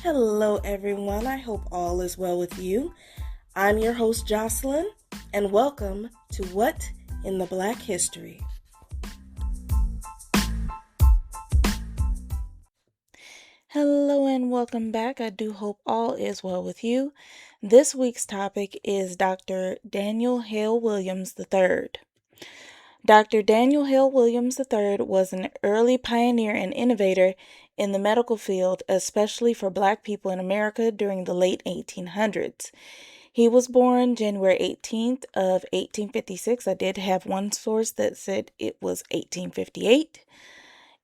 Hello, everyone. I hope all is well with you. I'm your host, Jocelyn, and welcome to What in the Black History. Hello and welcome back. I do hope all is well with you. This week's topic is Dr. Daniel Hale Williams III. Dr. Daniel Hale Williams III was an early pioneer and innovator in the medical field, especially for Black people in America during the late 1800s. He was born January 18th of 1856. I did have one source that said it was 1858.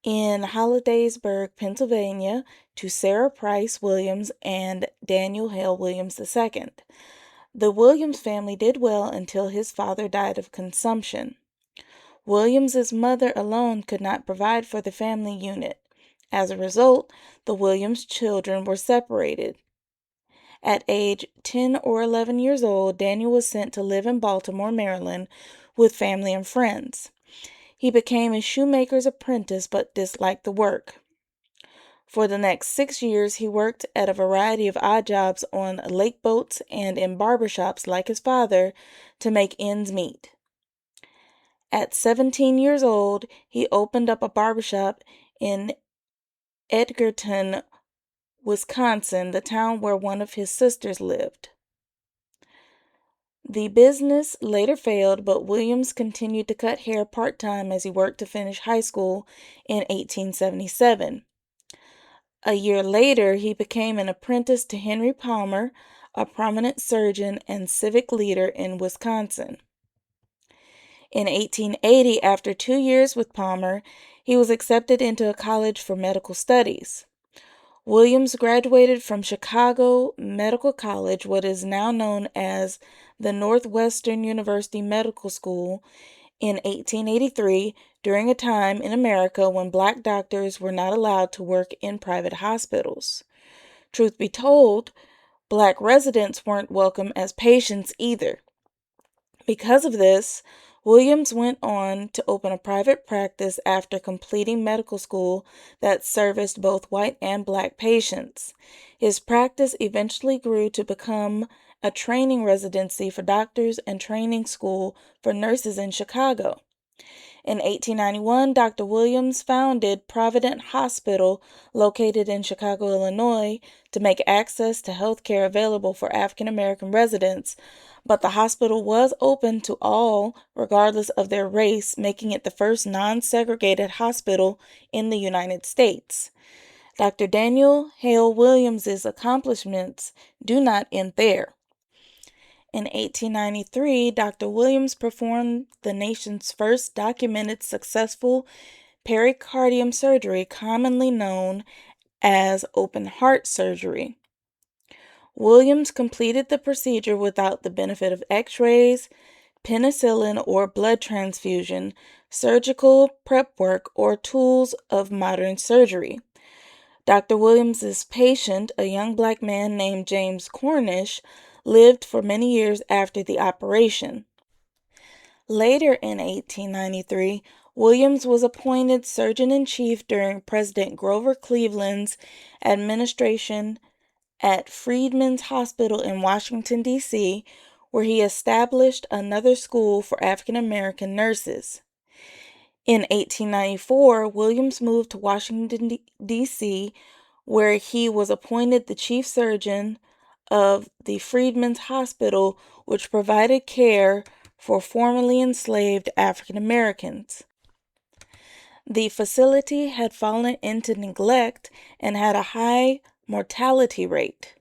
In Hollidaysburg, Pennsylvania, to Sarah Price Williams and Daniel Hale Williams II. The Williams family did well until his father died of consumption. Williams's mother alone could not provide for the family unit. As a result, the Williams children were separated. At age 10 or 11 years old, Daniel was sent to live in Baltimore, Maryland, with family and friends. He became a shoemaker's apprentice but disliked the work. For the next 6 years, he worked at a variety of odd jobs on lake boats and in barbershops like his father to make ends meet. At 17 years old, he opened up a barbershop in Edgerton, Wisconsin, the town where one of his sisters lived. The business later failed, but Williams continued to cut hair part-time as he worked to finish high school in 1877. A year later, he became an apprentice to Henry Palmer, a prominent surgeon and civic leader in Wisconsin. In 1880, after 2 years with Palmer, he was accepted into a college for medical studies. Williams graduated from Chicago Medical College, what is now known as the Northwestern University Medical School, in 1883, during a time in America when Black doctors were not allowed to work in private hospitals. Truth be told, Black residents weren't welcome as patients either. Because of this, Williams went on to open a private practice after completing medical school that serviced both white and Black patients. His practice eventually grew to become a training residency for doctors and training school for nurses in Chicago. In 1891, Dr. Williams founded Provident Hospital, located in Chicago, Illinois, to make access to health care available for African American residents, but the hospital was open to all, regardless of their race, making it the first non-segregated hospital in the United States. Dr. Daniel Hale Williams's accomplishments do not end there. In 1893, Dr. Williams performed the nation's first documented successful pericardium surgery, commonly known as open heart surgery. Williams completed the procedure without the benefit of x-rays, penicillin or blood transfusion, surgical prep work, or tools of modern surgery. Dr. Williams's patient, a young Black man named James Cornish, lived for many years after the operation. Later in 1893, Williams was appointed surgeon-in-chief during President Grover Cleveland's administration at Freedmen's Hospital in Washington, D.C., where he established another school for African American nurses. In 1894, Williams moved to Washington, D.C., where he was appointed the chief surgeon of the Freedmen's Hospital, which provided care for formerly enslaved African Americans. The facility had fallen into neglect and had a high mortality rate.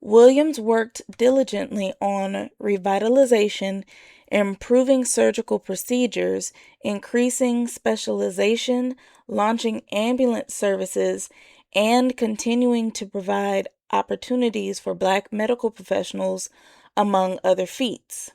Williams worked diligently on revitalization, improving surgical procedures, increasing specialization, launching ambulance services, and continuing to provide opportunities for Black medical professionals, among other feats.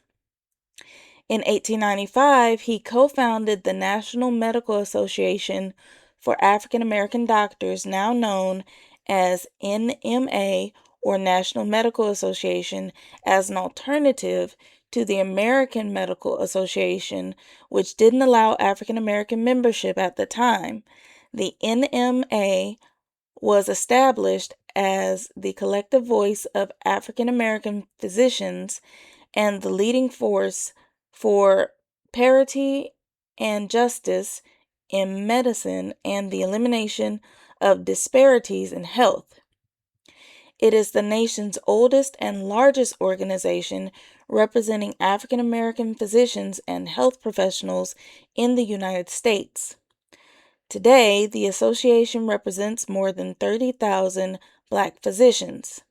In 1895, he co-founded the National Medical Association for African American Doctors, now known as NMA, or National Medical Association, as an alternative to the American Medical Association, which didn't allow African American membership at the time. The NMA was established as the collective voice of African American physicians and the leading force for parity and justice in medicine and the elimination of disparities in health. It is the nation's oldest and largest organization representing African American physicians and health professionals in the United States. Today, the association represents more than 30,000 Black physicians.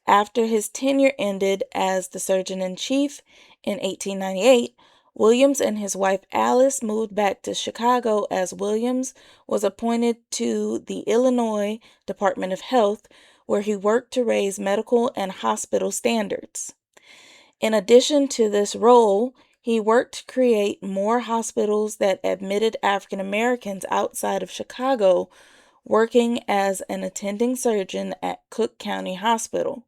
After his tenure ended as the Surgeon-in-Chief in 1898, Williams and his wife Alice moved back to Chicago as Williams was appointed to the Illinois Department of Health, where he worked to raise medical and hospital standards. In addition to this role, he worked to create more hospitals that admitted African Americans outside of Chicago, working as an attending surgeon at Cook County Hospital.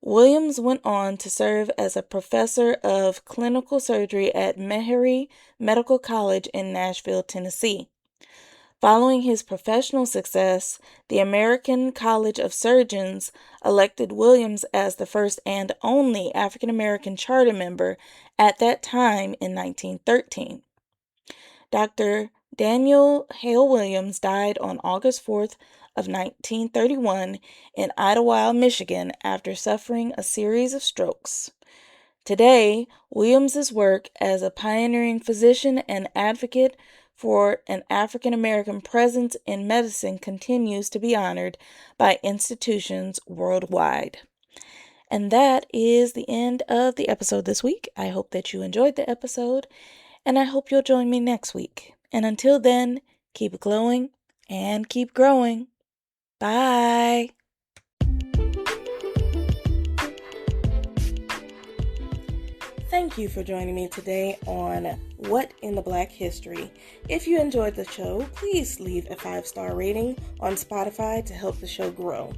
Williams went on to serve as a professor of clinical surgery at Meharry Medical College in Nashville, Tennessee. Following his professional success, the American College of Surgeons elected Williams as the first and only African American charter member at that time in 1913. Dr. Daniel Hale Williams died on August 4th of 1931 in Idlewild, Michigan, after suffering a series of strokes. Today, Williams's work as a pioneering physician and advocate for an African American presence in medicine continues to be honored by institutions worldwide. And that is the end of the episode this week. I hope that you enjoyed the episode, and I hope you'll join me next week. And until then, keep glowing and keep growing. Bye. Thank you for joining me today on What in the Black History. If you enjoyed the show, please leave a 5-star rating on Spotify to help the show grow.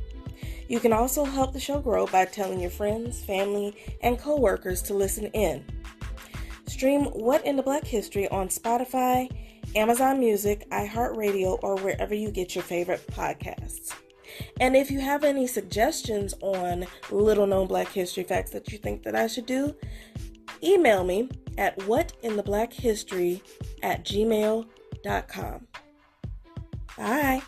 You can also help the show grow by telling your friends, family, and coworkers to listen in. Stream What in the Black History on Spotify, Amazon Music, iHeartRadio, or wherever you get your favorite podcasts. And if you have any suggestions on little-known Black history facts that you think that I should do, email me at whatintheblackhistory@gmail.com. Bye.